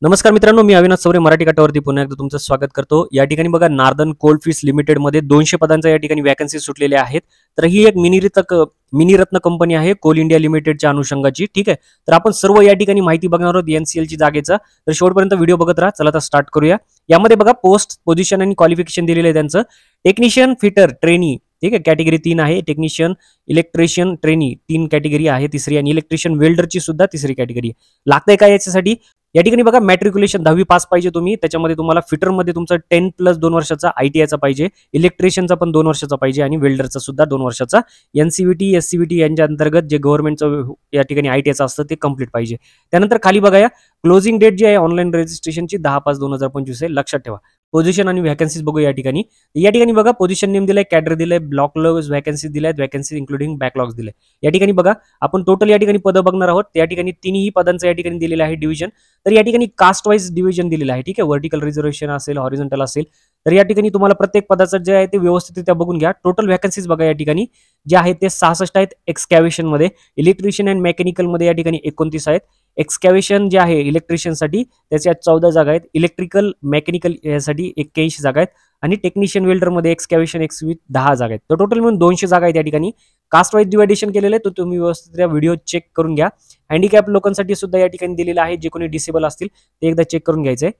नमस्कार मित्रांनो, मी अविनाश चौरे मराठी काठावरती पुन्हा एकदा तुमचं स्वागत करतो। या ठिकाणी बघा नार्दन कोलफिल्ड्स लिमिटेडमध्ये 200 पदांचा या ठिकाणी वॅकन्सी सुटलेल्या आहेत। तर ही एक मिनीरत्न कंपनी आहे कोल इंडिया लिमिटेडच्या अनुषंगाची, ठीक आहे। तर आपण सर्व या ठिकाणी माहिती बघणार आहोत एनसीएलची जागेचा। तर शेवटपर्यंत व्हिडिओ बघत राहा। चला आता स्टार्ट करूया। यामध्ये बघा पोस्ट, पोझिशन आणि क्वालिफिकेशन दिलेलं आहे त्यांचं। टेक्निशियन, फिटर, ट्रेनी, ठीक आहे, कॅटेगरी 3 आहे। टेक्निशियन, इलेक्ट्रिशियन, ट्रेनी 3 कॅटेगरी आहे तिसरी, आणि इलेक्ट्रिशियन वेल्डरची सुद्धा तिसरी कॅटेगरी। लागतंय काय याच्यासाठी? या ठिकाणी बघा मॅट्रिक्युलेशन 10वी पास पाहिजे तुम्ही, त्याच्यामध्ये तुम्हाला फिटरमध्ये तुमचा 10+2 वर्षाचा आयटीआयचा पाहिजे, इलेक्ट्रिशियनचा पण 2 वर्षाचा पाहिजे, आणि वेल्डरचा सुद्धा 2 वर्षाचा एनसीव्हीटी एससीव्हीटी यांच्या अंतर्गत जे गव्हर्नमेंटचं या ठिकाणी आयटीआयचं असतं ते कंप्लीट पाहिजे। त्यानंतर खाली बघा या क्लोजिंग डेट जी आहे ऑनलाईन रजिस्ट्रेशनची 10/5/2025 आहे, लक्षात ठेवा। पोझिशन आणि व्हॅकन्सीज बघू या ठिकाणी। या ठिकाणी बघा पोझिशन नेम दिलाय, कॅडर दिलाय, ब्लॉकलॉज व्हॅकन्सी दिलाय, व्हॅकन्सी इन्क्लुडिंग बॅकलॉग्स दिले। या ठिकाणी बघा आपण टोटल या ठिकाणी पदं बघणार आहोत। या ठिकाणी तिन्ही पदांचं या ठिकाणी दिलेलं आहे डिव्हिजन। तर या ठिकाणी कास्ट वाईज डिव्हिजन दिलेलं आहे, ठीक आहे। व्हर्टिकल रिझर्वेशन असेल, हॉरिझॉन्टल असेल। तर या ठिकाणी तुम्हाला प्रत्येक पदाचं जे आहे ते व्यवस्थितरित्या बघून घ्या। टोटल व्हॅकन्सीज बघा या ठिकाणी जे आहेत ते 66 आहेत एक्सकॅव्हेशन मध्ये, इलेक्ट्रिशियन अँड मेकॅनिकल मध्ये या ठिकाणी 29 आहेत। एक्सकॅव्हेशन जे आहे इलेक्ट्रिशियन साठी त्याच्या 14 जागा आहेत, इलेक्ट्रिकल मेकॅनिकल यासाठी 81 जागा आहेत, आणि टेक्निशियन वेल्डर मध्ये एक्सकॅव्हेशन एक्सविथ 10 जागा आहेत। तर टोटल म्हणून 200 जागा आहेत या ठिकाणी। कास्ट वाईज डिवायडेशन केलेलं आहे, तर तुम्ही व्यवस्थित व्हिडिओ चेक करून घ्या। हँडिकॅप लोकांसाठी सुद्धा या ठिकाणी दिलेलं आहे, जे कोणी डिसेबल असतील ते एकदा चेक करून घ्यायचंय।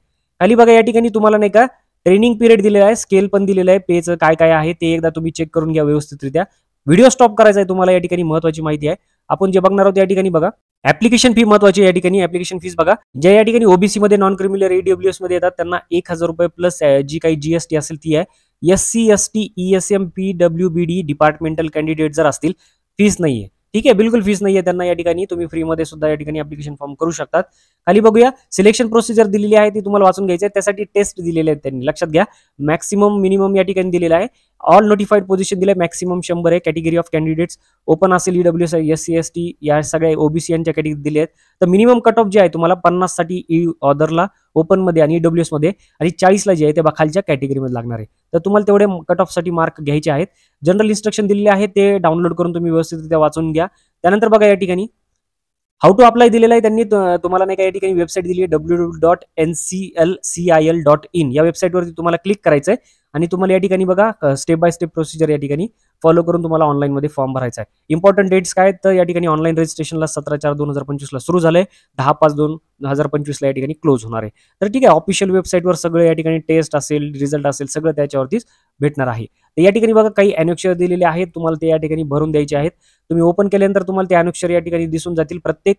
खाली बघा या ठिकाणी तुम्हाला नाही का ट्रेनिंग पिरियड दिलेला आहे, स्केल पण दिलेलं आहे, पेचं काय काय आहे ते एकदा तुम्ही चेक करून घ्या व्यवस्थितरित्या। व्हिडिओ स्टॉप करायचा आहे तुम्हाला, या ठिकाणी महत्त्वाची माहिती आहे। आपण जे बघणार आहोत या ठिकाणी बघा ऍप्लिकेशन फी महत्वाची या ठिकाणी। ऍप्लिकेशन फीस बघा, जे या ठिकाणी ओबीसी मध्ये, नॉन क्रिमिनल ईडब्ल्यूएस मध्ये येतात त्यांना 1000 रुपये प्लस जी काही जीएसटी असेल ती आहे। SC ST ESM PWBD departmental candidate जर असतील फीस नाहीये, ठीक आहे, बिलकुल फीस नाहीये त्यांना। या ठिकाणी तुम्ही फ्री मध्ये सुद्धा या ठिकाणी ऍप्लिकेशन फॉर्म करू शकतात। खाली बघूया सिलेक्शन प्रोसिजर दिलेली आहे, ती तुम्हाला वाचून घ्यायची आहे। त्यासाठी टेस्ट दिलेले आहेत त्यांनी, लक्षात घ्या। मॅक्सिमम मिनिमम या ठिकाणी दिलेला आहे। ऑल नोटिफाईड पोझिशन दिले, मॅक्सिमम 100 आहे। कॅटेगरी ऑफ कॅन्डिडेट्स ओपन असेल, ईडब्ल्यूएस, एससी एसटी या सगळ्या ओबीसी यांच्या कॅटेगरी दिले आहेत। तर मिनिमम कट ऑफ जे आहे तुम्हाला 50 साठी ऑदरला ओपन मध्ये आणि ईडब्ल्यूएस मध्ये, आणि 40ला जे आहे ते खालच्या कॅटेगरीमध्ये लागणार आहे। तर तुम्हाला तेवढे कट ऑफ साठी मार्क घ्यायचे आहेत। जनरल इन्स्ट्रक्शन दिलेले आहे, ते डाउनलोड करून तुम्ही व्यवस्थितरित्या वाचून घ्या। त्यानंतर बघा या ठिकाणी हाऊ टू अप्लाय दिलेला आहे त्यांनी, तुम्हाला नाही का या ठिकाणी वेबसाईट दिली आहे www.nclcil.in या वेबसाईटवरती तुम्हाला क्लिक करायचं आहे, आणि तुम्हाला या ठिकाणी बघा स्टेप बाय स्टेप प्रोसिजर या ठिकाणी फॉलो करून तुम्हाला ऑनलाईन मध्ये फॉर्म भरायचा आहे। इम्पॉर्टंट डेट्स काय, तर या ठिकाणी ऑनलाईन रजिस्ट्रेशनला 17/4/2025 ला सुरू झालंय, 10/5/2025 ला या ठिकाणी क्लोज होणार आहे। तर ठीक आहे, ऑफिशियल वेबसाईटवर सगळं या ठिकाणी टेस्ट असेल, रिझल्ट असेल, सगळं त्याच्यावरतीच भेटणार आहे। तर या ठिकाणी बघा काही अनक्षर दिलेले आहेत, तुम्हाला ते या ठिकाणी भरून द्यायचे आहेत। तुम्ही ओपन केल्यानंतर तुम्हाला ते अनक्षर या ठिकाणी दिसून जातील। प्रत्येक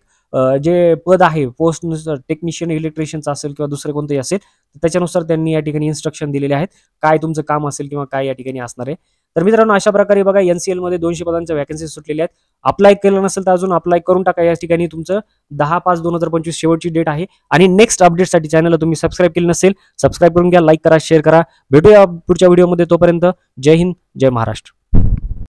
जे पद आहे पोस्ट टेक्निशियन इलेक्ट्रिशियनचं असेल किंवा दुसरे कोणतेही असेल, त्याच्यानुसार त्यांनी या ठिकाणी इन्स्ट्रक्शन दिलेले आहेत, काय तुमचं काम असेल किंवा काय या ठिकाणी असणार आहे। तर मित्रांनो अशा प्रकारे बघा एनसीएल मध्ये 200 पदांच्या वॅकन्सी सुटलेल्या आहेत। अप्लाय केलं नसेल तर अजून अप्लाय करून टाका। या ठिकाणी तुमचं 10/5/2025 शेवटची डेट आहे, आणि नेक्स्ट अपडेटसाठी चॅनलला तुम्ही सबस्क्राईब केलं नसेल सबस्क्राईब करून घ्या, लाईक करा, शेअर करा। भेटूया पुढच्या व्हिडिओमध्ये, तोपर्यंत जय हिंद, जय महाराष्ट्र।